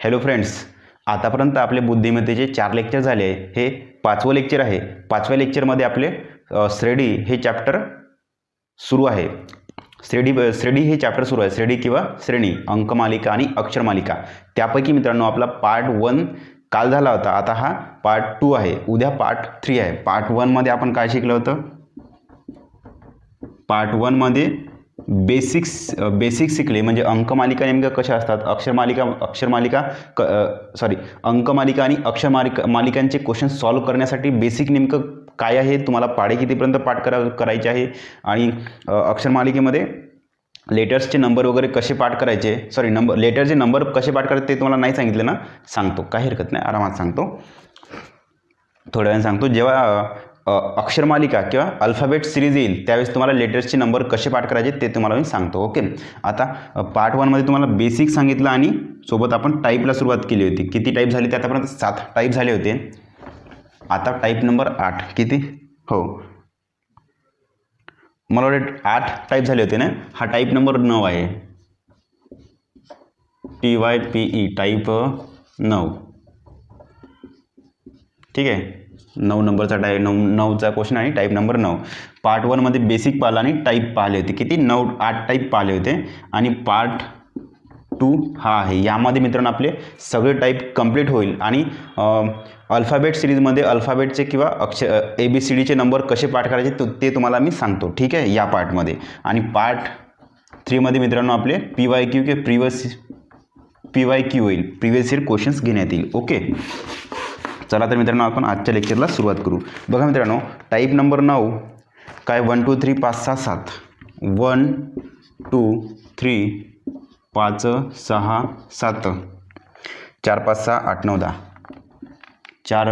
Hello friends, आतापर्यंत आपले बुद्धिमत्तेचे 4 lecture झाले आहे. हे 5वं लेक्चर आहे. 5व्या लेक्चरमध्ये आपले श्रेणी हे चॅप्टर सुरू आहे. श्रेणी हे चॅप्टर सुरू आहे. श्रेणी किंवा श्रेणी, अंकमालिका आणि अक्षरमालिका. त्यापैकी मित्रांनो आपला पार्ट 1 काल झाला होता. आता हा पार्ट 2 आहे. उद्या पार्ट 3 आहे. पार्ट 1 मध्ये आपण काय शिकलं होतं? पार्ट 1 मध्ये बेसिक्स शिकले, म्हणजे अंकमालिका नेमक्या कशा असतात, अंकमालिका आणि अक्षरमालिकांचे क्वेश्चन सॉल्व्ह करण्यासाठी बेसिक नेमकं काय आहे, तुम्हाला पाढे कितीपर्यंत पाठ करायचे आहे, आणि अक्षरमालिकेमध्ये लेटर्सचे नंबर वगैरे कसे पाठ करायचे, लेटरचे नंबर कसे पाठ करायचे ते तुम्हाला नाही सांगितलं ना? सांगतो, काही हरकत नाही, आरामात सांगतो, थोड्या वेळाने सांगतो. जेव्हा अक्षरमालिका किंवा अल्फाबेट सिरीज येईल त्यावेळेस तुम्हाला लेटर्सचे नंबर कसे पाठ करायचे ते तुम्हाला मी सांगतो. ओके, आता पार्ट 1 मध्ये तुम्हाला बेसिक सांगितलं आणि सोबत आपण टाईपला सुरुवात केली होती. किती टाईप झाले ते आतापर्यंत 7 टाईप झाले होते. आता टाईप नंबर 8 किती? हो, मला वाटतं 8 टाईप झाले होते ना. हा टाईप नंबर 9 आहे. TYPE type 9. ठीक आहे, 9 नंबरचा टाईप, 9चा क्वेश्चन आणि टाईप नंबर 9. पार्ट 1 मध्ये बेसिक पाहिलं आणि टाईप पाहिले होते. किती? 8 टाईप पाहिले होते. आणि पार्ट 2 हा आहे. यामध्ये मित्रांनो आपले सगळे टाईप कंप्लीट होईल. आणि अल्फाबेट सिरीजमध्ये अल्फाबेटचे किंवा ABCDचे नंबर कसे पाठ करायचे ते तुम्हाला मी सांगतो. ठीक आहे, या पार्टमध्ये. आणि पार्ट 3 मध्ये मित्रांनो आपले PYQ के PYQ होईल, प्रिव्हियस इयर क्वेश्चन्स घेण्यात येईल. ओके, चला तर मित्रांनो आपण आजच्या लेक्चरला सुरुवात करू. बघा मित्रांनो, टाईप नंबर 9 काय? 1 2 3 5 6 7. 1 2 3 5 6 7, 4 5 6 8 9 10, 4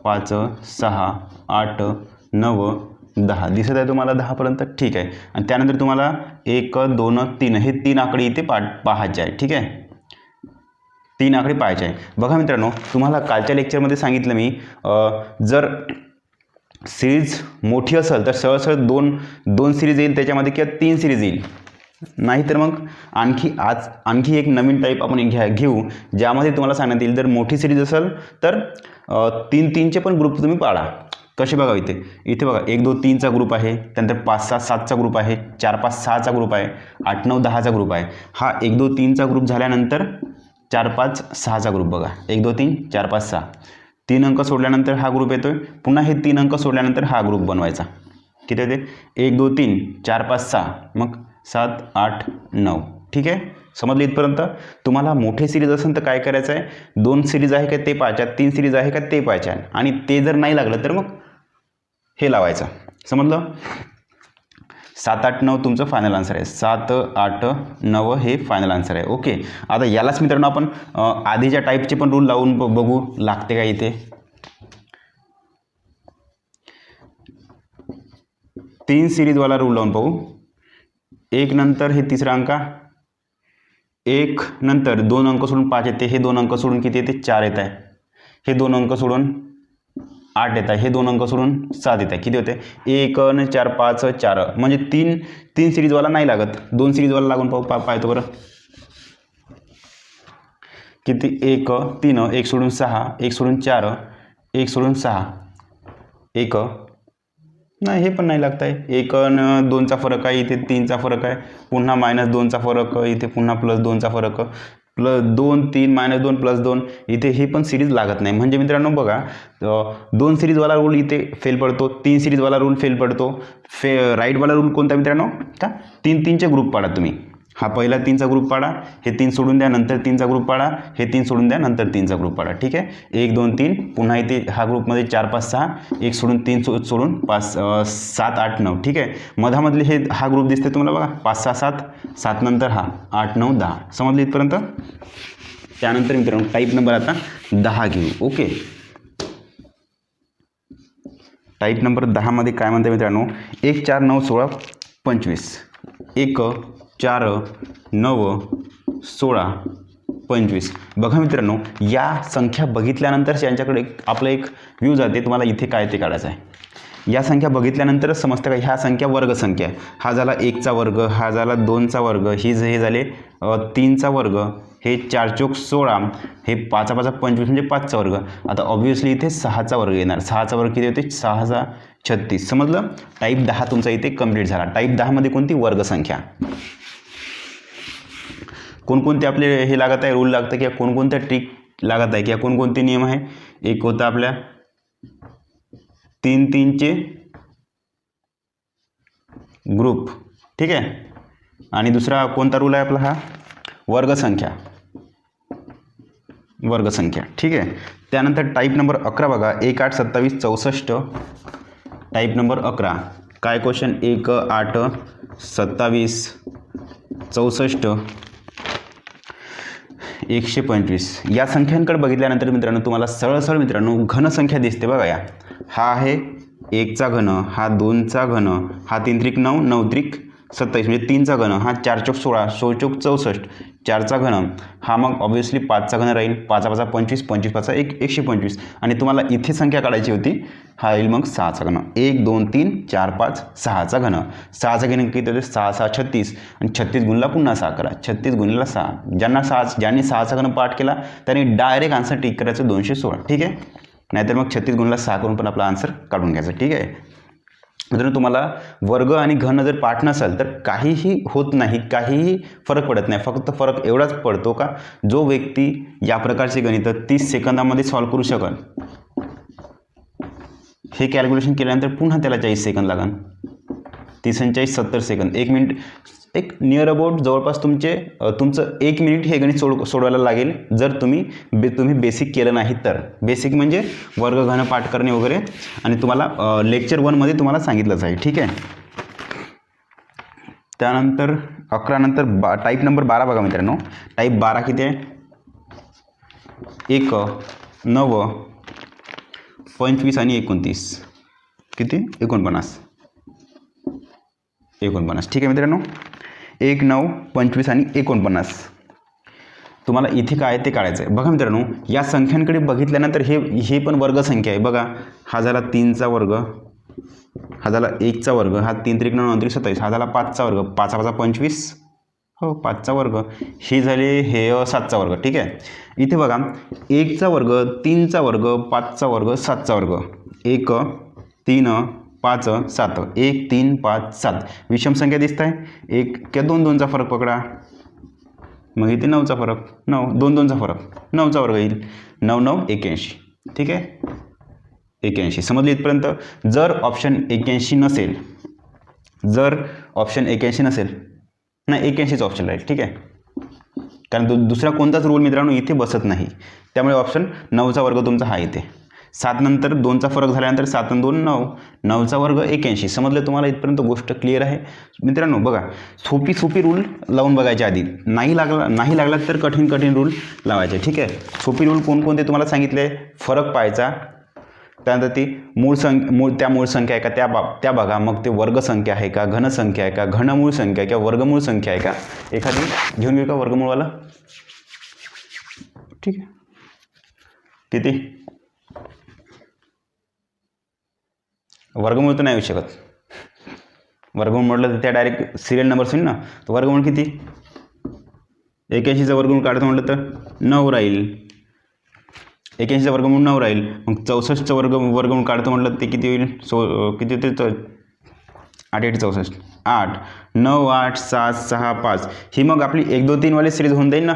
5 6 8 9 10. दिसत आहे तुम्हाला 10पर्यंत? ठीक आहे. आणि त्यानंतर तुम्हाला 1 2 3 हे 3 आकडे इथे पाहायचे आहे. ठीक आहे, 3 आकडे पाहायचे आहे. बघा मित्रांनो, तुम्हाला कालच्या लेक्चरमध्ये सांगितलं मी, जर सिरीज मोठी असेल तर सरळ दोन सिरीज येईल त्याच्यामध्ये, किंवा 3 सिरीज येईल. नाहीतर मग आणखी एक नवीन टाईप आपण घेऊ, ज्यामध्ये तुम्हाला सांगण्यात येईल जर मोठी सिरीज असेल तर 3-3चे पण ग्रुप तुम्ही पाडा. कसे? बघा इथे बघा, 1 2 3चा ग्रुप आहे, त्यानंतर 5 6 7चा ग्रुप आहे, 4 5 6चा ग्रुप आहे, 8 9 10चा ग्रुप आहे. हा 1 2 3चा ग्रुप झाल्यानंतर 4 5 6चा ग्रुप. बघा 1 2 3 4 5 6, 3 अंक सोडल्यानंतर हा ग्रुप येतोय. पुन्हा हे 3 अंक सोडल्यानंतर हा ग्रुप बनवायचा. किती होते? 1 2 3 4 5 6, मग 7 8 9. ठीक आहे, समजलं इथपर्यंत? तुम्हाला मोठे सिरीज असेल तर काय करायचं आहे, 2 सिरीज आहे का ते पाहायच्या, 3 सिरीज आहे का ते पाहायच्या, आणि ते जर नाही लागलं तर मग हे लावायचं. समजलं? 7 8 9 तुमचं फायनल आन्सर आहे. 7 8 9 हे फायनल आन्सर आहे. ओके, आता यालाच मित्रांनो आपण आधीच्या टाईपचे पण रूल लावून बघू लागते का इथे. 3 सिरीजवाला रूल लावून पाहू. 1 नंतर हे तिसरा अंक, 1 नंतर 2 अंक सोडून 5 येते, हे 2 अंक सोडून किती येते? 4 येत आहे. हे 2 अंक सोडून 8 येत आहे, हे 2 अंक सोडून 7 येत आहे. किती होते? 1 आणि 4 5 4, म्हणजे 3 सिरीजवाला नाही लागत, 2 सिरीजवाला लागून पाहतो बरं. किती? 1 3, 1 सोडून 6, 1 सोडून 4, 1 सोडून 6, 1 नाही, हे पण नाही लागत आहे. 1 आणि 2चा फरक आहे, इथे 3चा फरक आहे, पुन्हा -2चा फरक, इथे पुन्हा +2चा फरक, +2 3 -2 +2, इथे हे पण सिरीज लागत नाही. म्हणजे मित्रांनो बघा, 2 सिरीजवाला रूल इथे फेल पडतो, 3 सिरीजवाला रूल फेल पडतो. राईटवाला रूल कोणता मित्रांनो? का 3-3चे ग्रुप पाडा तुम्ही. हा पहिला 3चा ग्रुप पाडा, हे 3 सोडून द्या, नंतर 3चा ग्रुप पाडा, हे 3 सोडून द्या, नंतर 3चा ग्रुप पाडा. ठीक आहे, 1 2 3, पुन्हा इथे हा ग्रुपमध्ये 4 5 6, 1 सोडून 3 सोडून 5 7 8 9. ठीक आहे, मधामधले हा ग्रुप दिसते तुम्हाला बघा, 5 6 7, 7 नंतर हा 8 9 10. समजलं इथपर्यंत? त्यानंतर मित्रांनो टाईप नंबर आता 10 घेऊ. ओके, टाईप नंबर 10 मध्ये काय म्हणते मित्रांनो? 1 4 9 16 25, 1 4 9 16 25. बघा मित्रांनो, या संख्या बघितल्यानंतर यांच्याकडे आपलं एक व्ह्यू जाते, तुम्हाला इथे काय ते काढायचं आहे. या संख्या बघितल्यानंतरच समजतं का ह्या संख्या वर्गसंख्या आहे. हा झाला 1चा वर्ग, हा झाला 2चा वर्ग, हे झाले 3चा वर्ग, हे 4 चोक 16, हे 5 5 25 म्हणजे 5चा वर्ग. आता ऑब्व्हियसली इथे 6चा वर्ग येणार. 6चा वर्ग किती होते? 6 36. समजलं? टाईप 10 तुमचा इथे कंप्लीट झाला. टाईप 10मध्ये कोणती? वर्गसंख्या. कोणकोणते आपले हे लागत आहे, रूल लागतं किंवा कोणकोणत्या ट्रिक लागत आहे किंवा कोणकोणते नियम आहे? एक होता आपल्या 3 3चे ग्रुप, ठीक आहे. आणि दुसरा कोणता रूल आहे आपला? हा वर्गसंख्या, वर्गसंख्या, ठीक आहे. त्यानंतर टाईप नंबर 11 बघा, 1 8 27 64. टाईप नंबर 11 काय क्वेश्चन? 1 8 27 64 125. या संख्यांकडे बघितल्यानंतर मित्रांनो तुम्हाला सरळ सरळ मित्रांनो घनसंख्या दिसते बघा. या हा आहे 1चा घन, हा 2चा घन, हा 3 त्रिक 9 9 त्रिक 27 म्हणजे 3चा घन, हा 4 चोक 16 16 चोक 64 4चा घन, हा मग ऑब्व्हियसली 5चा घन राहील. 5 5 25 25 5 125. आणि तुम्हाला इथे संख्या काढायची होती, हा येईल मग 6चा घन. 1 2 3 4 5 6चा घन. 6चा घन किती होते? 6 6 36 आणि 36 गुणला पुन्हा 6 करा. 36 गुणिला 6. ज्यांनी 6चा घन पाठ केला त्यांनी डायरेक्ट आन्सर टिक करायचं 216, ठीक आहे. नाहीतर मग 36 गुणिला 6 करून पण आपला आन्सर काढून घ्यायचा, ठीक आहे. मित्रांनो तुम्हाला वर्ग आणि घन जर पाठ नसेल तर काहीही होत नाही, काहीही फरक पडत नाही. फक्त फरक एवढाच पडतो का जो व्यक्ती या प्रकारचे गणित 30 सेकंदामध्ये सॉल्व्ह करू शकेल, हे कॅल्क्युलेशन केल्यानंतर पुन्हा त्याला 40 सेकंद लागेल. 30 आणि 40 70 सेकंद, 1 मिनिट, एक नियर अबाउट जवळपास तुमचं 1 मिनिट हे गणित सोडवायला लागेल जर तुम्ही बेसिक केलं नाही तर. बेसिक म्हणजे वर्ग घन पाठ करणे वगैरे, आणि तुम्हाला लेक्चर 1मध्ये तुम्हाला सांगितलंच आहे, ठीक आहे. त्यानंतर 11 नंतर टाईप नंबर 12 बघा मित्रांनो. टाईप 12 किती आहे? 1 9 25 आणि 29 किती? 49. ठीक आहे मित्रांनो. 1 9 25 आणि 49. तुम्हाला इथे काय ते काढायचं आहे. बघा मित्रांनो या संख्यांकडे बघितल्यानंतर हे पण वर्गसंख्या आहे बघा. हा झाला 3चा वर्ग, हा झाला 1चा वर्ग, हा 3 त्रिक 9 9 त्रिक 27, हा झाला 5चा वर्ग, 5 5 25, हो 5चा वर्ग, हे झाले हे 7चा वर्ग, ठीक आहे. इथे बघा 1चा वर्ग, 3चा वर्ग, 5चा वर्ग, 7चा वर्ग, 1 3 5 7, 1 3 5 7. विषम संख्या दिसत आहे. 1 किंवा 2 2चा फरक पकडा, मग इथे 9चा फरक, 9 2 2चा फरक, 9चा वर्ग येईल. 9 9 81, ठीक आहे. 81 समजले इथपर्यंत. जर ऑप्शन 81 नसेल, नाही 81च ऑप्शन राहील, ठीक आहे. कारण दुसरा कोणताच रूल मित्रांनो इथे बसत नाही. त्यामुळे ऑप्शन 9चा वर्ग तुमचा हा येते. 7 नंतर 2चा फरक झाल्यानंतर 7 आणि 2 9, 9चा वर्ग 81. समजलं तुम्हाला इथपर्यंत? गोष्ट क्लिअर आहे मित्रांनो. बघा सोपी रूल लावून बघायच्या आधी, नाही लागला तर कठीण रूल लावायचे, ठीक आहे. सोपी रूल कोणकोणते तुम्हाला सांगितले? फरक पाहायचा, त्यानंतर ती मूळ संख्या आहे का त्या बघा, मग ते वर्गसंख्या आहे का, घनसंख्या आहे का, घनमूळ संख्या आहे किंवा वर्गमूळ संख्या आहे का. एखादी घेऊन घेऊ का वर्गमूळवाला, ठीक आहे. किती वर्गमूळ तर नाही येऊ शकत. वर्गमूळ म्हटलं तर त्या डायरेक्ट सिरियल नंबर होईल ना. तर वर्गमूळ किती? 81चा वर्गमूळ काढतो म्हटलं तर 9 राहील. 81चा वर्गमूळ 9 राहील. मग 64चं वर्गमूळ काढतो म्हटलं ते किती होईल? किती होते? 8 8 64, 8 9 8 7 6 5. ही मग आपली 1 2 3 वाली सिरीज होऊन जाईल ना.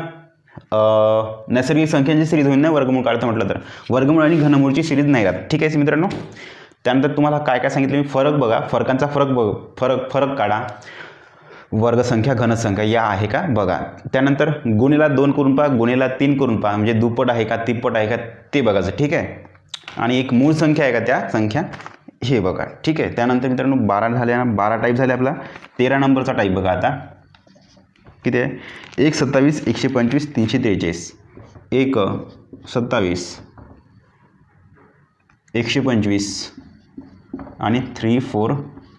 नैसर्गिक संख्यांची सिरीज होईल ना वर्गमूळ काढतो म्हटलं तर. वर्गमूळ आणि घनमूळची सिरीज नाही राहत, ठीक आहे मित्रांनो. त्यानंतर तुम्हाला काय काय सांगितलं मी, फरक बघा, फरकांचा फरक काढा. वर्गसंख्या घनसंख्या या आहे का बघा. त्यानंतर गुणीला 2 करून पहा, गुणीला 3 करून पहा, म्हणजे दुप्पट आहे का तिप्पट आहे का ते बघायचं, ठीक आहे. आणि एक मूळ संख्या आहे का त्या संख्या हे बघा, ठीक आहे. त्यानंतर मित्रांनो 12 झाल्या, 12 टाईप झाले. आपला 13 नंबरचा टाईप बघा आता किती आहे? 1 27 125 343. 1 27 125 आणि 3 4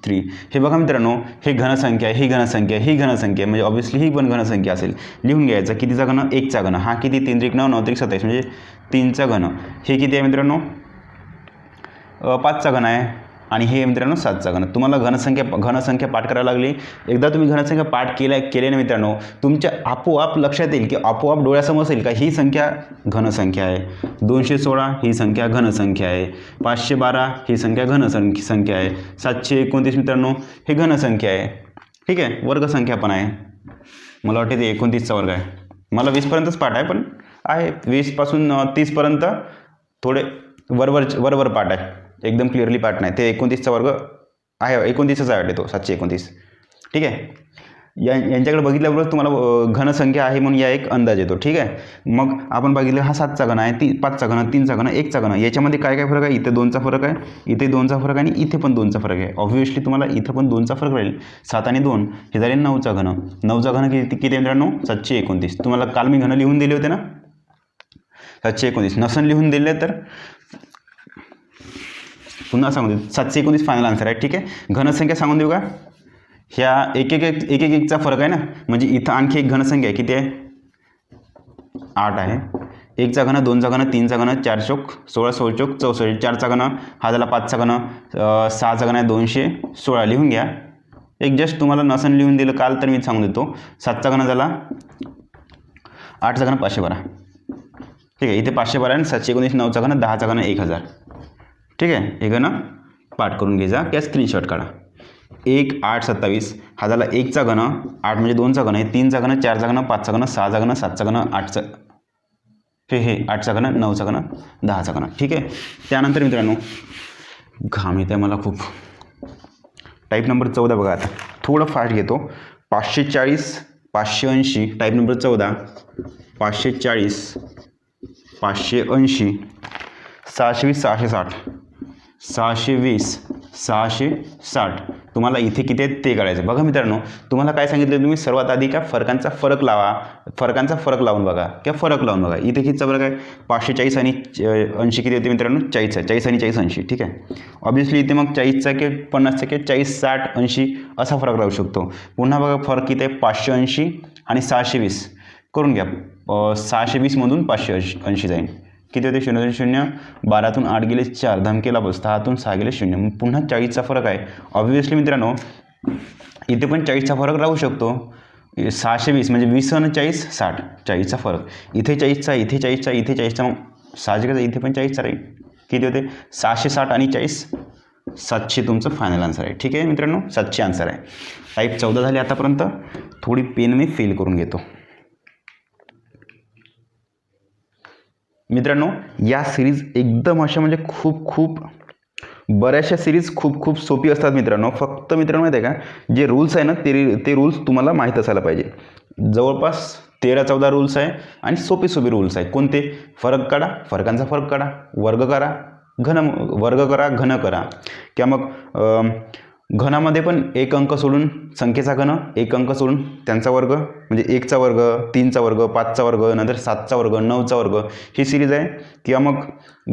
3. हे बघा मित्रांनो हे घनसंख्या, ही घनसंख्या म्हणजे ऑब्व्हियसली ही पण घनसंख्या असेल. लिहून घ्यायचं कितीचा घन? 1चा घन. हा किती? 3 त्रिक 9 9 त्रिक 27 म्हणजे 3चा घन. हे किती आहे मित्रांनो? 5चा घन आहे. आणि हे मित्रांनो 7चा घन. तुम्हाला घनसंख्या पाठ करायला लागली. एकदा तुम्ही घनसंख्या पाठ केले ना मित्रांनो, तुमच्या आपोआप लक्षात येईल की आपोआप डोळ्यासमोर येईल का ही संख्या घनसंख्या आहे, 216 ही संख्या घनसंख्या आहे, 512 ही संख्या घनसंख्या आहे, 729 मित्रांनो हे घनसंख्या आहे. ठीक आहे, वर्गसंख्या पण आहे. मला वाटते ते 29चा वर्ग आहे. मला 20पर्यंतच पाठ आहे, पण आहे 20पासून 30पर्यंत थोडे वरवर पाठ आहे, एकदम क्लिअरली पाठ नाही. ते 29चा वर्ग आहे, 29चा आहे तो 729. ठीक आहे, यांच्याकडे बघितल्याबरोबर तुम्हाला घनसंख्या आहे म्हणून या एक अंदाज येतो. ठीक आहे, मग आपण बघितलं हा 7चा घन आहे, 5चा घन, 3चा घन, 1चा घन. याच्यामध्ये काय काय फरक आहे? इथे 2चा फरक आहे, इथे 2चा फरक आहे आणि इथे पण 2चा फरक आहे. ऑब्व्हियसली तुम्हाला इथं पण 2चा फरक राहील. 7 आणि 2 हे झाले 9चा घन. 9चा घन किती मित्रांनो? 729. तुम्हाला काल मी घन लिहून दिले होते ना, 729. नसन लिहून दिले तर पुन्हा सांगू देऊ, 729 फायनल आन्सर आहे. ठीक आहे, घनसंख्या सांगून देऊ का? ह्या एकचा फरक आहे ना, म्हणजे इथं आणखी एक घनसंख्या आहे. किती आहे? 8 आहे. 1चा घन, 2चा घन, 3चा घन, 4 चोक 16, 16 चोक 64, 4चा घन, हा झाला 5चा घन, 6चा घन आहे 216. लिहून घ्या. एक जस्ट तुम्हाला नसन लिहून दिलं काल तर मी सांगून देतो. 7चा घन झाला, 8चा घन 512. ठीक आहे, इथे 512 आणि 719, 9चा घन, 10चा घन 1000. ठीक आहे, हे घन पाठ करून घ्यायचा किंवा स्क्रीनशॉट काढा. 1, 8, 27 हा झाला 1चा घन, 8 म्हणजे 2चा घन आहे, 3चा घन, 4चा घन, 5चा घन, 6चा घन, 7चा घन, 8चा हे 8चा घन, 9चा घन, 10चा घन. ठीक आहे, त्यानंतर मित्रांनो घाम येते मला खूप. टाईप नंबर 14 बघा. आता थोडं फास्ट घेतो. 540, 580 टाईप नंबर 14. 540, 580, 620, 660, 620, 660. तुम्हाला इथे किती आहेत ते काढायचं. बघा मित्रांनो, तुम्हाला काय सांगितलं तुम्ही सर्वात आधी का फरकांचा फरक लावून बघा किंवा फरक लावून बघा. इथे कितीचा फरक आहे? 540 आणि 80 किती होते मित्रांनो? 40 आहे. 40 आणि 40 80. ठीक आहे, ऑब्व्हियसली इथे मग 40चा की 50चा की 40, 60, 80 असा फरक राहू शकतो. पुन्हा बघा फरक किती आहे? 580 आणि 620 करून घ्या. 620मधून 580 जाईल. किती होते? 0 0, 12तून 8 गेले 4, धमकेला बस, 6तून 6 गेले 0. मग पुन्हा 40चा फरक आहे. ऑब्व्हियसली मित्रांनो इथे पण 40चा फरक राहू शकतो. 620 म्हणजे 20 आणि 40, 60. 40चा फरक. इथे 40चा, इथे 40चा, इथे 40चा, मग साहजिकच इथे पण 40चा राहील. किती होते? 660 आणि 40, 700 तुमचं फायनल आन्सर आहे. ठीक आहे मित्रांनो, 700 आन्सर आहे. टाईप 14 झाली आतापर्यंत. थोडी पेन मी फिल करून घेतो. मित्रांनो या सिरीज एकदम अशा म्हणजे खूप बऱ्याचशा सिरीज खूप सोपी असतात मित्रांनो. फक्त मित्रांनो माहिती आहे का, जे रूल्स आहे ना ते रूल्स तुम्हाला माहीत असायला पाहिजे. जवळपास 13-14 रूल्स आहे आणि सोपे रूल्स आहे. कोणते? फरक काढा, फरकांचा फरक काढा, वर्ग करा, घन करा किंवा मग घनामध्ये पण एक अंक सोडून संख्येचा घन, एक अंक सोडून त्यांचा वर्ग, म्हणजे 1चा वर्ग, 3चा वर्ग, 5चा वर्ग, नंतर 7चा वर्ग, 9चा वर्ग ही सिरीज आहे. किंवा मग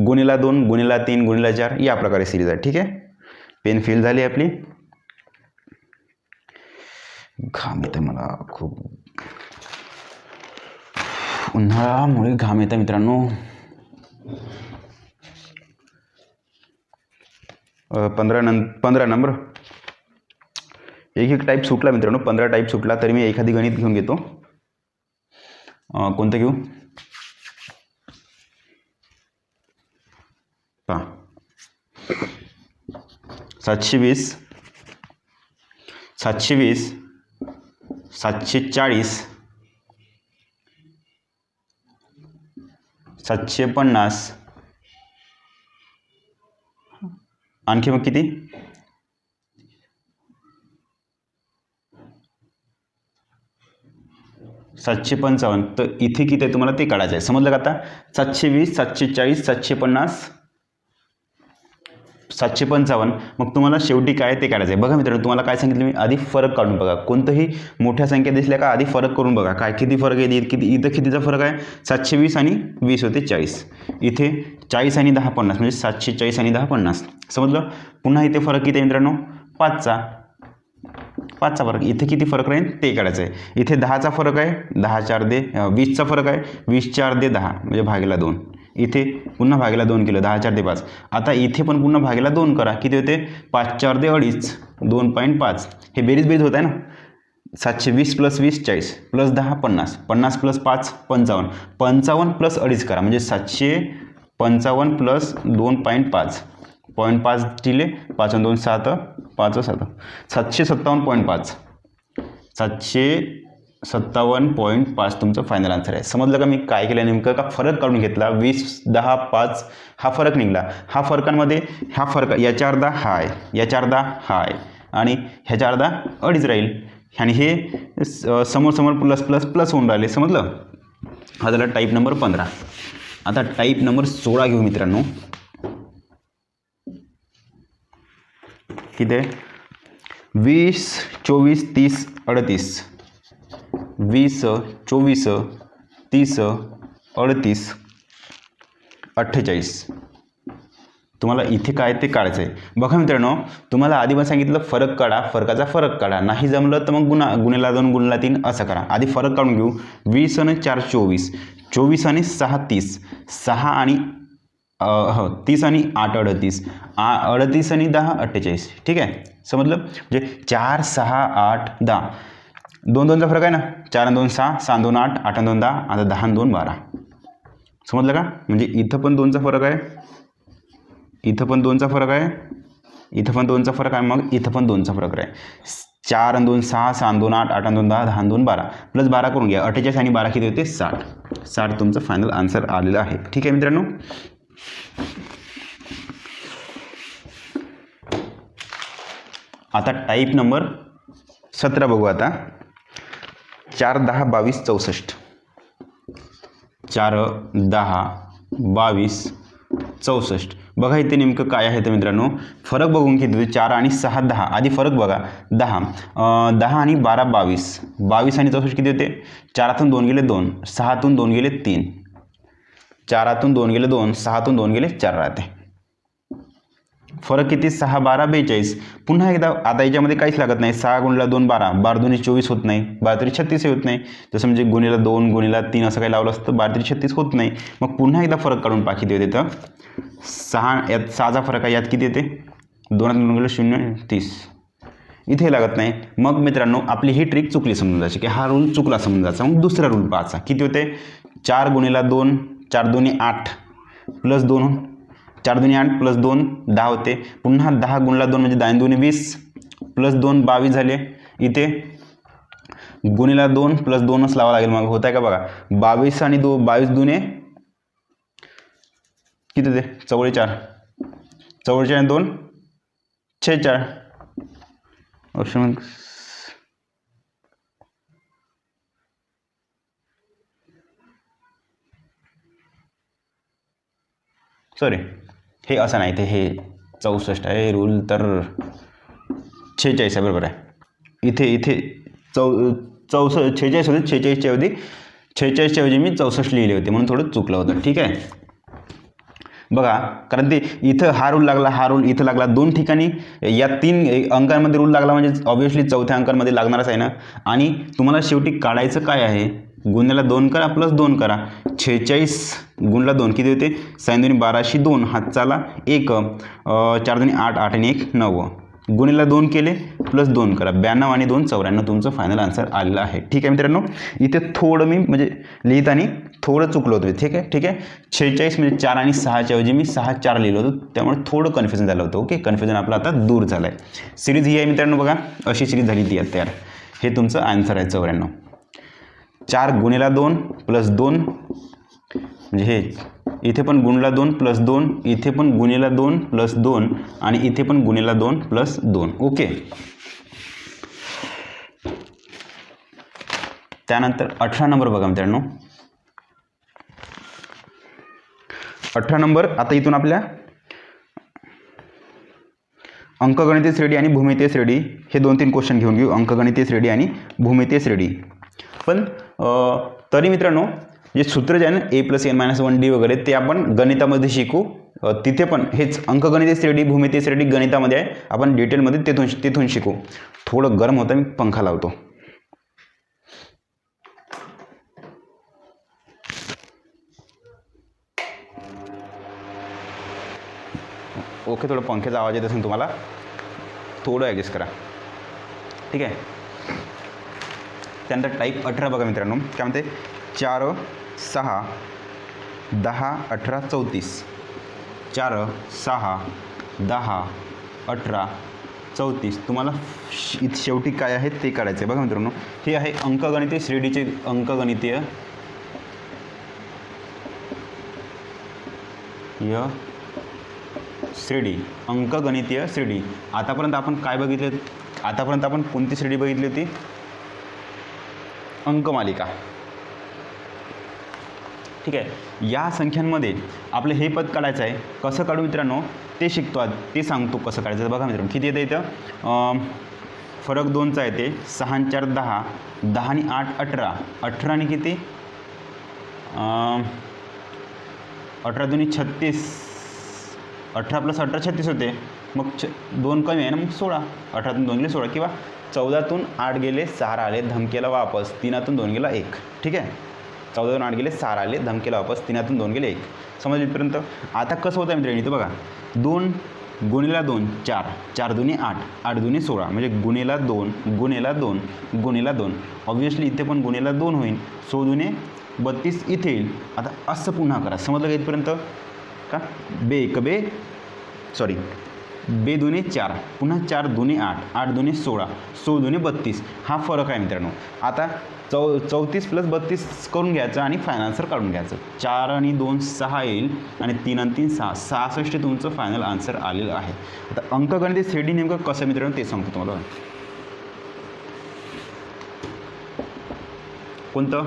गुणिला 2, गुणिला 3, गुणिला 4 या प्रकारे सिरीज आहे. ठीक आहे, पेन फिल झाली आपली. घाम येते मला खूप, उन्हाळ्यामुळे घाम येतं मित्रांनो. 15 नंबर एक टाईप सुटला मित्रांनो. 15 टाईप सुटला तरी मी एखादी गणित घेऊन घेतो. कोणतं घेऊ? पहा, 720, 740, 750, आणखी मग किती? 755. तर इथे किती आहे तुम्हाला ते काढायचं आहे. समजलं का आता? 720, 740, 750, 755. मग तुम्हाला शेवटी काय ते काढायचं आहे. बघा मित्रांनो, तुम्हाला काय सांगितलं मी? आधी फरक काढून बघा. कोणतंही मोठ्या संख्या दिसल्या का आधी फरक करून बघा. काय किती फरक आहे? इथं कितीचा फरक आहे? 720 आणि 20 होते 40. इथे 40 आणि 10 50, म्हणजे 740 आणि 10 50. समजलं? पुन्हा इथे फरक किती आहे मित्रांनो? 5चा फरक. इथे किती फरक राहील ते काढायचं आहे. इथे 10चा फरक आहे, 10 4 दे 20चा फरक आहे, 20 4 दे 10 म्हणजे भागीला 2. इथे पुन्हा भागेला 2 केलं, 10 4 ते 5. आता इथे पण पुन्हा भागेला 2 करा, किती होते 5 4 ते 2.5, 2.5. हे बेरीज होत आहे ना. 720 + 20 40 + 10 50, 50 + 5 55, 55 + 2.5 करा म्हणजे 755 + 2.5, 0.5 दिले, 5 2 7, 5 7, 757.5, 757.5 तुमचं फायनल आन्सर आहे. समजलं का मी काय केलं नेमकं? का फरक काढून घेतला, 20 10 5 हा फरक निघाला. हा फरकांमध्ये हा फरक याच्या अर्धा हा आहे, याच्या अर्धा हा आहे आणि ह्याच्या अर्धा 2.5 राहील आणि हे समोर समोर प्लस प्लस प्लस होऊन राहिले. समजलं? हा झाला टाईप नंबर 15. आता टाईप नंबर 16 घेऊ मित्रांनो. किती आहे? 20 24 30 38, 20 24 30 38 48. तुम्हाला इथे काय ते काढायचं आहे. बघा मित्रांनो, तुम्हाला आधी पण सांगितलं फरक काढा, फरकाचा फरक काढा. नाही जमलं तर मग गुणेला 2 गुणेला 3 असं करा. आधी फरक काढून घेऊ. 20 आणि 4 24, 24 आणि 6 30, 6 आणि 30 आणि 8 38, 38 आणि 10 48. ठीक आहे, समजलं? म्हणजे 4 6 8 10, 2 2चा फरक आहे ना. 4 आणि 2 6, 6 आणि 2 8, 8 आणि 2 10, आता 10 आणि 2 12. समजलं का? म्हणजे इथं पण 2चा फरक आहे, इथं पण 2चा फरक आहे, इथं पण 2चा फरक आहे, मग इथं पण 2चा फरक आहे. 4 आणि 2 6, 6 आणि 2 8, 8 आणि 2 10, 10 आणि 2 12 प्लस 12 करून घ्या. 48 आणि 12 किती होते? 60. 60 तुमचं फायनल आन्सर आलेलं आहे. ठीक आहे मित्रांनो. आता टाईप नंबर 17 बघू. आता 4 10 22 64, 4 10 22 64. बघा इथे नेमकं काय आहे तर मित्रांनो, फरक बघून किती? 4 आणि 6 10. आधी फरक बघा. 10 10 आणि 12 22, 22 आणि 64 किती होते? 4तून 2 गेले 2, 6तून 2 गेले 3, 4तून 2 गेले 2, 6तून 2 गेले 4 राहते. फरक किती? 6 12 42. पुन्हा एकदा आता याच्यामध्ये काहीच लागत नाही. 6 गुणिला 2 12, 12 2 24 होत नाही, 12 3 36 होत नाही. जसं म्हणजे गुणिला 2 गुणिला 3 असं काही लावलं असतं, 12 3 36 होत नाही. मग पुन्हा एकदा फरक काढून पहा किती होते. तर 6 यात 6चा फरक आहे, यात किती येते? 2 गुणिले 0 30. इथे लागत नाही. मग मित्रांनो आपली ही ट्रिक चुकली समजून जायची, की हा रूल चुकला समजून जायचा. मग दुसरा रूल पाहायचा. किती होते? 4 गुणिला 2, 4 2 8 प्लस 2, 4 2 8 प्लस 2 10 होते. पुन्हा 10 गुणिला 2 म्हणजे 10 2 20 प्लस 2 22 झाले. इथे गुणिला 2 प्लस 2च लावा लागेल. मग होत आहे का बघा. 22 आणि 22 दुने किती होते? 44, 44 आणि 2 46. ऑप्शन सॉरी, हे असं नाही, ते हे 64 आहे रूल, तर 46 आहे. बरोबर आहे. इथे 46 होते, 46च्या ऐवजी 46च्या ऐवजी मी 64 लिहिले होते, म्हणून थोडं चुकलं होतं. ठीक आहे बघा, कारण ते इथं हा रूल लागला, हा रूल इथं लागला. 2 ठिकाणी या 3 अंकांमध्ये रूल लागला म्हणजे ऑब्व्हियसली चौथ्या अंकांमध्ये लागणारच आहे ना. आणि तुम्हाला शेवटी काढायचं काय आहे? गुणिला 2 करा प्लस 2 करा. 46 गुणिला 2 किती होते? 6 2 12 2, हात चाला 1, 4 2 8, 8 आणि 1 9, गुणिला 2 केले प्लस 2 करा. 92 आणि 2 94 तुमचं फायनल आन्सर आलेलं आहे. ठीक आहे मित्रांनो. इथे थोडं मी म्हणजे लिहिताना थोडं चुकलं होतं. ठीक आहे. 46 म्हणजे 4 आणि 6च्या ऐवजी मी 6 4 लिहिलं होतं, त्यामुळे थोडं कन्फ्युजन झालं होतं. ओके, कन्फ्युजन आपलं आता दूर झालं आहे. सिरीज ही आहे मित्रांनो, बघा अशी सिरीज झाली ती आहे तयार. हे तुमचं आन्सर आहे 94. 4 गुणिला 2 प्लस 2 म्हणजे हे इथे पण गुणिला 2 प्लस 2, इथे पण गुणिला 2 प्लस 2 आणि इथे पण गुणिला 2 प्लस 2. ओके. त्यानंतर 18 नंबर बघा मित्रांनो. 18 नंबर. आता इथून आपल्या अंकगणितीय श्रेणी आणि भूमितीय श्रेणी हे 2-3 क्वेश्चन घेऊन घेऊ. अंकगणितीय श्रेणी आणि भूमितीय श्रेणी. पण तरी मित्रांनो जे सूत्र जे आहे ना a+n-1d वगैरे, ते आपण गणितामध्ये शिकू. तिथे पण हेच अंकगणितीय श्रेणी भूमितीय श्रेणी गणितामध्ये आहे, आपण डिटेलमध्ये तिथून शिकू. थोडं गरम होतं, मी पंखा लावतो. ओके, थोडं पंख्याचा आवाज येत असेल तुम्हाला, थोडं ॲडजस्ट करा, ठीक आहे. त्यानंतर टाईप 18 बघा मित्रांनो, काय म्हणते 4, 6, 10, 18, 34. 4, 6, 10, 18, 34. तुम्हाला शेवटी काय आहे ते काढायचं आहे. बघा मित्रांनो, हे आहे अंकगणितीय श्रेणीचे अंकगणितीय श्रेणी, अंकगणितीय श्रेणी. आतापर्यंत आपण काय बघितले, आतापर्यंत आपण कोणती श्रेणी बघितली होती? अंकमालिका, ठीक आहे. या संख्यांमध्ये आपलं हे पद काढायचं आहे. कसं काढू मित्रांनो ते शिकतो आज, ते सांगतो कसं काढायचं. बघा मित्रांनो, किती येतं इथं, फरक 2चा येते. 6 आणि 4 10, 10 आणि 8 18, 18 आणि किती 18 दुनी 36, 18 + 18 36 होते. मग 2 कमी आहे ना, मग 16. 18तून 2 गेले 16, किंवा 14तून 8 गेले 6 आले, धमकेला वापस. 3तून 2 गेला 1, ठीक आहे. 14तून 8 गेले 6 आले, धमकेला वापस. 3तून 2 गेले 1. समजलं इथपर्यंत? आता कसं होतं मित्रांनो, इथं बघा 2 गुणिला 2 4, 4 दुनी 8, 8 दुनी 16, म्हणजे गुणिला 2 गुणिला 2 गुणिला 2. ऑब्व्हियसली इथे पण गुणिला 2 होईल. 16 दुने 32 इथे येईल. आता असं पुन्हा करा. समजलं का इथपर्यंत? का बे दुने 4, पुन्हा 4 दुने 8, 8 दुने 16, 16 दुने 32. हा फरक आहे मित्रांनो. आता 34 + 32 करून घ्यायचं आणि फायनल आन्सर काढून घ्यायचं. 4 आणि 2 6 येईल, आणि 3 आणि 3 6, 66 तुमचं फायनल आन्सर आलेलं आहे. आता अंकगणित श्रेणी नेमकं कसं मित्रांनो ते सांगतो तुम्हाला. कोणतं?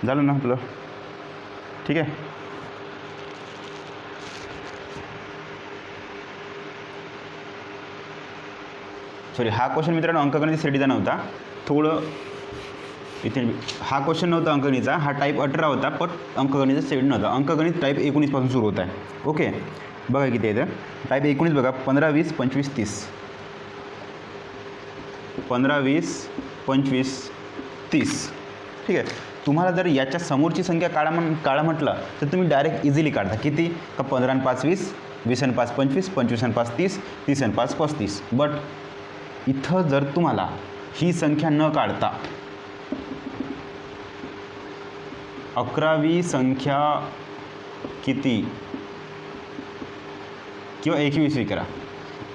झालं ना आपलं, ठीक आहे. सॉरी, हा क्वेश्चन मित्रांनो अंकगणित श्रेणीचा नव्हता. थोडं इथे हा क्वेश्चन नव्हता अंकगणितचा, हा टाईप 18 होता, पण अंकगणित श्रेणी नव्हता. अंकगणित टाईप 19 पासून सुरू होत आहे. ओके, बघा किती आहे टाईप 19. बघा 15 20 25 30, 15 20 25 30, ठीक आहे. तुम्हाला जर याच्या समोरची संख्या काढा म्हटलं तर तुम्ही डायरेक्ट इझिली काढता. किती? का 15 आणि 5 20, 20 आणि 5 25, 25 आणि 5 30, 30 आणि 5 35. बट इथं जर तुम्हाला ही संख्या न काढता 11वी संख्या किती किंवा 21वी करा,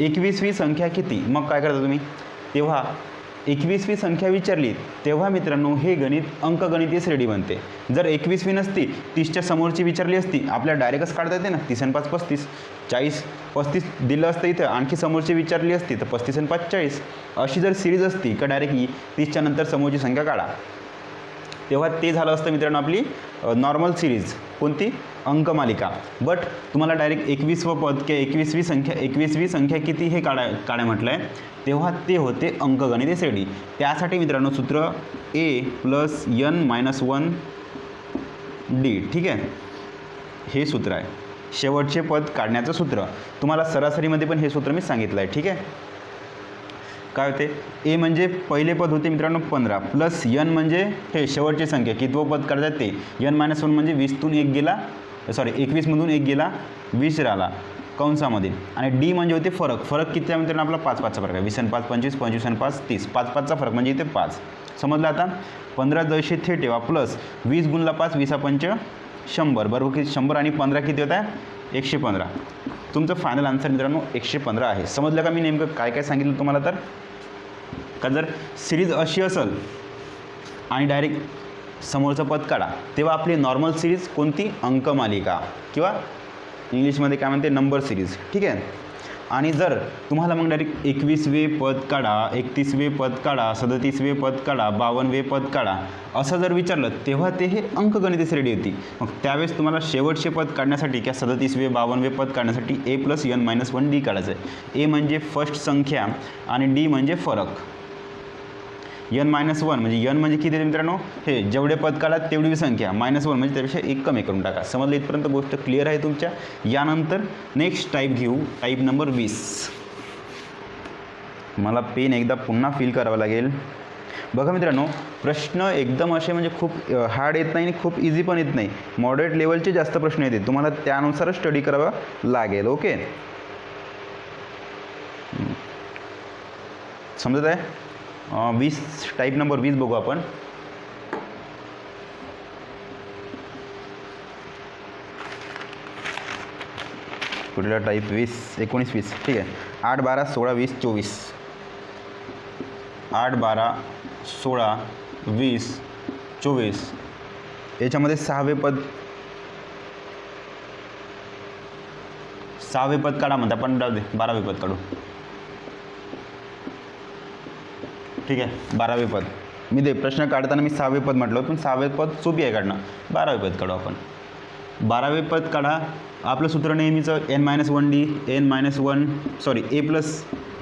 21वी संख्या किती, मग काय करता तुम्ही? तेव्हा 21वी संख्या विचारली तेव्हा मित्रांनो हे गणित अंकगणितीय श्रेणी बनते. जर 21वी नसती, 30च्या समोरची विचारली असती, आपल्याला डायरेक्टच काढता येते ना. 30 आणि 5 35, 40 35 दिलं असतं इथं, आणखी समोरची विचारली असती तर 35 आणि 5 40. अशी जर सिरीज असती का डायरेक्टली 30च्या नंतर समोरची संख्या काढा, तेव्हा ते झालं असतं मित्रांनो आपली नॉर्मल सिरीज. कोणती? अंकमालिका. बट तुम्हाला डायरेक्ट 21वं पद किंवा 21वी संख्या किती हे काढाय म्हटलं आहे, तेव्हा ते होते अंकगणितीय श्रेणी. त्यासाठी मित्रांनो सूत्र a + n - 1 d, ठीक आहे. हे सूत्र आहे शेवटचे पद काढण्याचं सूत्र. तुम्हाला सरासरीमध्ये पण हे सूत्र मी सांगितलं आहे, ठीक आहे. काय होते? ए म्हणजे पहिले पद होते मित्रांनो 15, प्लस n म्हणजे हे शेवटची संख्या, कितवं पद काढतात ते. n - 1 म्हणजे 20तून 1 गेला, सॉरी 21मधून 1 गेला, 20 राहिला कंसामध्ये. आणि डी म्हणजे होते फरक किती आहे मित्रांनो? आपला 5 5चा फरक आहे. 20 आणि 5 25, 25 आणि 5 30, 5 5चा फरक म्हणजे इथे 5. समजलं आता? 15 जैसे थे ठेवा, प्लस 20 गुणला 5, 20 5 100, बरोबर किती? 100 आणि 15 किती होत आहे? 115. तुमचं फायनल आन्सर मित्रांनो 115 आहे. समजलं का मी नेमकं काय काय सांगितलं तुम्हाला? तर का जर सिरीज अशी असेल आणि डायरेक्ट समोरचं पद काढा, तेव्हा आपली नॉर्मल सिरीज कोणती? अंकमालिका, किंवा इंग्लिशमध्ये काय म्हणते नंबर सिरीज, ठीक आहे. आणि जर तुम्हाला मग डायरेक्ट 21वे पद काढा, 31वे पद काढा, 37वे पद काढा, 52वे पद काढा असं जर विचारलं, तेव्हा ते हे अंकगणितीय श्रेणी होती. मग त्यावेळेस तुम्हाला शेवटचे पद काढण्यासाठी किंवा 37वे 52वे पद काढण्यासाठी a + n - 1 d काढायचं आहे. a म्हणजे फर्स्ट संख्या आणि d म्हणजे फरक. n - 1 म्हणजे n म्हणजे किती मित्रांनो? हे जेवढे पद काढा तेवढी संख्या, -1 म्हणजे त्यापेक्षा 1 कमी करून टाका. समजलं इथपर्यंत? गोष्ट क्लिअर आहे तुमच्या? यानंतर नेक्स्ट टाईप घेऊ, टाईप नंबर 20. मला पेन एकदा पुन्हा फिल करावं लागेल. बघा मित्रांनो, प्रश्न एकदम असे म्हणजे खूप हार्ड येत नाही आणि खूप इझी पण येत नाही. मॉडरेट लेवलचे जास्त प्रश्न येते. तुम्हाला त्यानुसार स्टडी करावं लागेल. ओके, समजत आहे. 20 टाईप नंबर 20 बघू आपण. कुठला टाईप? 20, 19, 20. ठीक आहे. 8, 12, 16, 20, 24. 8, 12, 16, 20, 24. याच्यामध्ये 6वे पद काढा म्हणता, पण जाऊ दे, 12वे पद काढू. ठीक आहे, 12वे पद. मी दे प्रश्न काढताना मी 6वे पद म्हटलं, पण 6वे पद सोपी आहे काढणं. 12वे पद काढू आपण. 12वे पद काढा. आपलं सूत्र नेहमीचं n-1d,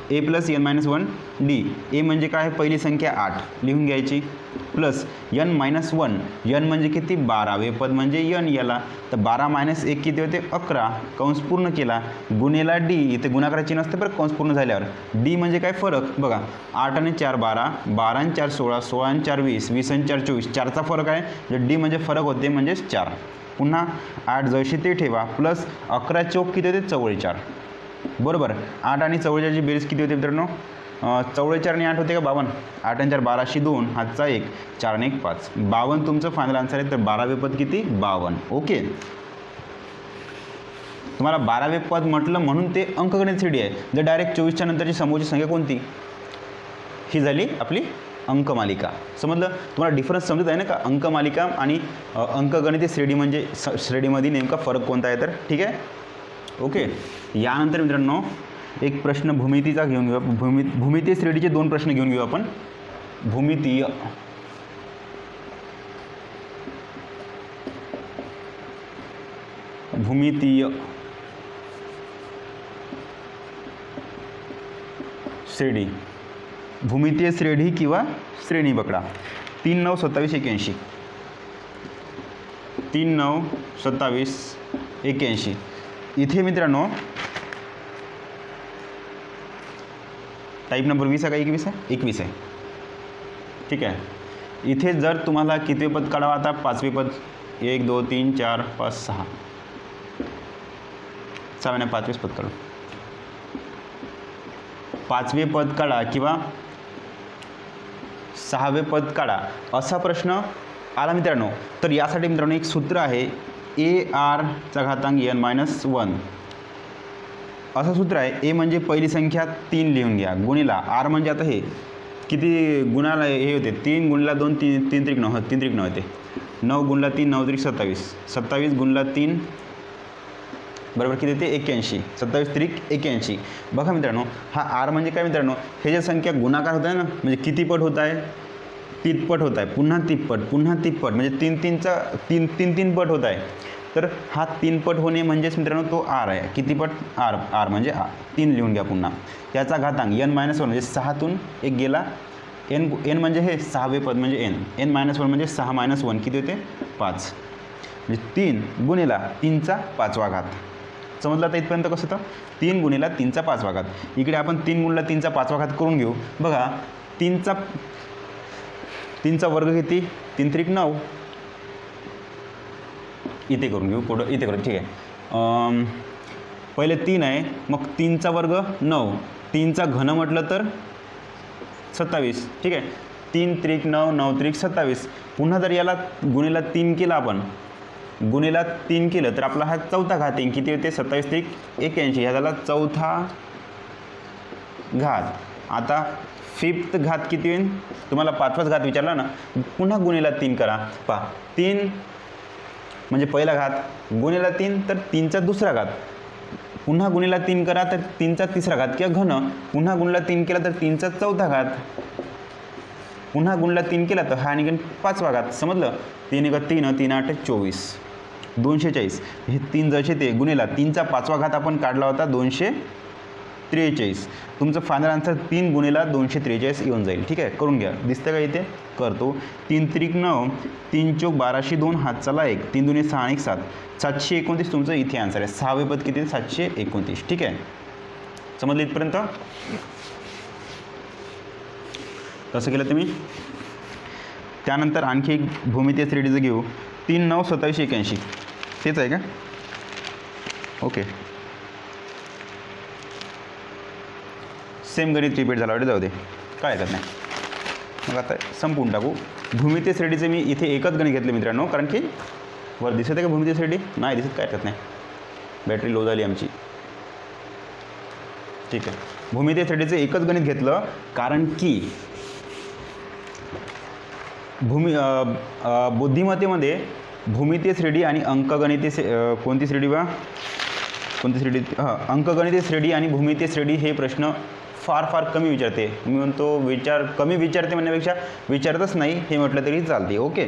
a प्लस n-1d. ए म्हणजे काय? पहिली संख्या 8 लिहून घ्यायची, प्लस n-1. n म्हणजे किती? 12वे पद म्हणजे n याला. तर 12 - 1 किती होते? 11. कंस पूर्ण केला, गुणेला d. इथे गुणाकाराची नसते बरं कंस पूर्ण झाल्यावर. d म्हणजे काय? फरक. बघा, 8 आणि 4 12, 12 आणि 4 16, 16 आणि 4 20, 20 आणि 4 24. 4चा फरक आहे. जर d म्हणजे फरक होते म्हणजेच 4. पुन्हा 8 जशी ते ठेवा, प्लस 11 चौक किती होते? 44. बरोबर. 8 आणि 44ची बेरीज किती होते मित्रांनो? 44 आणि 8 होते का? 52. 8 आणि 4 12शी 2, हातचा 1, 4 आणि 1 5. 52 तुमचं फायनल आन्सर आहे. तर 12वे पद किती? 52. ओके, तुम्हाला 12वे पद म्हटलं म्हणून ते अंकगणित श्रेणी आहे. जर डायरेक्ट 24च्या नंतरची समोरची संख्या कोणती? ही झाली आपली अंकमालिका. समजलं? तुम्हाला डिफरन्स समजत आहे ना का? अंकमालिका आणि अंकगणित श्रेणी म्हणजे श्रेणीमध्ये नेमका फरक कोणता आहे तर. ठीक आहे, ओके. यानंतर मित्रांनो एक प्रश्न भूमितीचा घेऊन घेऊ. भूमितीय श्रेणीचे 2 प्रश्न घेऊन घेऊ आपण. भूमितीय श्रेणी, भूमितीय श्रेणी किंवा श्रेणी पकडा. 3, 9, 27, 81. 3, 9, 27, 81. इथे मित्रांनो टाईप नंबर 20 आहे का 21 आहे? 21 आहे. ठीक आहे. इथे जर तुम्हाला कितवे पद काढावं? आता 5वे पद. 1, 2, 3, 4, 5, 6. 6व्या 5वेच पद काढू. 5वे पद काढा किंवा 6वे पद काढा, असा प्रश्न आला मित्रांनो. तर यासाठी मित्रांनो एक सूत्र आहे, AR⁻n-1. असं सूत्र आहे. ए म्हणजे पहिली संख्या 3 लिहून घ्या, गुणिला आर म्हणजे आता हे किती गुणाला हे होते? 3 गुणिला 2, 3 त्रिक 9, 3 त्रिक 9 होते. 9 गुणिला 3, 9 त्रिक 27. 27 गुणिला 3 बरोबर किती येते? 81. 27 त्रिक 81. बघा मित्रांनो, हा आर म्हणजे काय मित्रांनो? हे ज्या संख्या गुणाकार होत आहे ना, म्हणजे किती पट होत आहे? तिप्पट होत आहे. पुन्हा तिप्पट, पुन्हा तिप्पट, म्हणजे 3 पट होत आहे. तर हा 3 पट होणे म्हणजेच मित्रांनो तो आर आहे. किती पट? आर म्हणजे 3 लिहून घ्या पुन्हा. याचा घातांक n-1 म्हणजे 6तून 1 गेला. n म्हणजे हे 6वे पद म्हणजे n-1 म्हणजे 6 - 1 किती होते? 5. म्हणजे 3 गुणिला 3चा 5वा घात. समजलं आता इथपर्यंत कसं होतं? 3 गुणिला 3चा 5वा घात. इकडे आपण 3 गुणिला 3चा 5वा घात करून घेऊ. बघा, 3चा वर्ग किती? 3 त्रिक 9. इथे करून घेऊ, पुढं इथे करू. ठीक आहे. पहिले 3 आहे, मग 3चा वर्ग 9. 3चा घन म्हटलं तर 27. ठीक आहे. 3 त्रिक 9, 9 त्रिक 27. पुन्हा जर याला गुणिला 3 केला आपण, गुणिला 3 केलं तर आपला हा 4था घात येईल. किती होते? 27 त्रिक 81. ह्या झाला 4था घात. आता 5th घात किती होईल? तुम्हाला 5वाच घात विचारला ना, पुन्हा गुणिला 3 करा. पहा, 3 म्हणजे पहिला घात, गुणिला 3 तर 3चा दुसरा घात, पुन्हा गुणिला 3 करा तर 3चा तिसरा घात किंवा घन, पुन्हा गुणिला 3 केला तर 3चा 4था घात, पुन्हा गुणिला 3 केला तर हा निघेल 5वा घात. समजलं? 3 × 3 3 8 24, 240. हे 3 जसे ते गुणिला 3चा 5वा घात आपण काढला होता 243. तुमचं फायनल आन्सर 3 गुणिला 243 येऊन जाईल. ठीक आहे, करून घ्या. दिसतं का इथे? करतो. 3 त्रिक 9, 3 चौक 12शी 2, हात चला 1, 3 दुणे 6 आणि 7, 729 तुमचं इथे आन्सर आहे. 6वे पद किती? 729. ठीक आहे, समजलं इथपर्यंत? कसं केलं तुम्ही? त्यानंतर आणखी एक भूमितीय श्रेणीचं घेऊ, 3 9 27 81. तेच आहे का? ओके, सेम गणित रिपीट झाला वाटतं, जाऊ दे, काय हरकत नाही. मग आता संपवून टाकू. भूमितीय श्रेणीचे मी इथे एकच गणित घेतले मित्रांनो, कारण की वर दिसत आहे का भूमितीय श्रेणी? नाही दिसत, काय हरकत नाही, बॅटरी लो झाली आमची. ठीक आहे, भूमितीय श्रेणीचे एकच गणित घेतलं कारण की बुद्धिमत्तेमध्ये भूमितीय श्रेणी आणि अंकगणितीय कोणती श्रेणी बा कोणती श्रेणी अंकगणितीय श्रेणी आणि भूमितीय श्रेणी हे प्रश्न फार फार कमी विचारते. मी म्हणतो कमी विचारते म्हणण्यापेक्षा विचारतच नाही हे म्हटलं तरी चालते. ओके,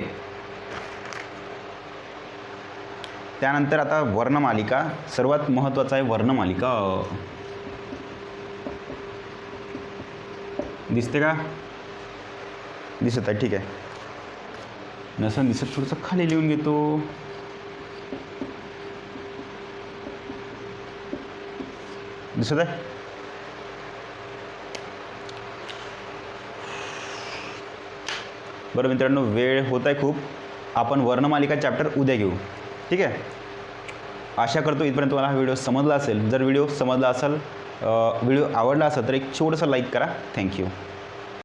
त्यानंतर आता वर्णमालिका, सर्वात महत्त्वाचं आहे वर्णमालिका. दिसते का? दिसत आहे, ठीक आहे. नसं दिसत थोडंसं खाली लिहून घेतो. दिसत आहे? बरं मित्रांनो, वेळ होत आहे खूप. आपण वर्णमालिका चॅप्टर उद्या घेऊ, ठीक आहे. आशा करतो इथपर्यंत तुम्हाला हा व्हिडिओ समजला असेल. जर व्हिडिओ समजला असेल, व्हिडिओ आवडला असेल तर एक छोटंसं लाईक करा. थँक्यू.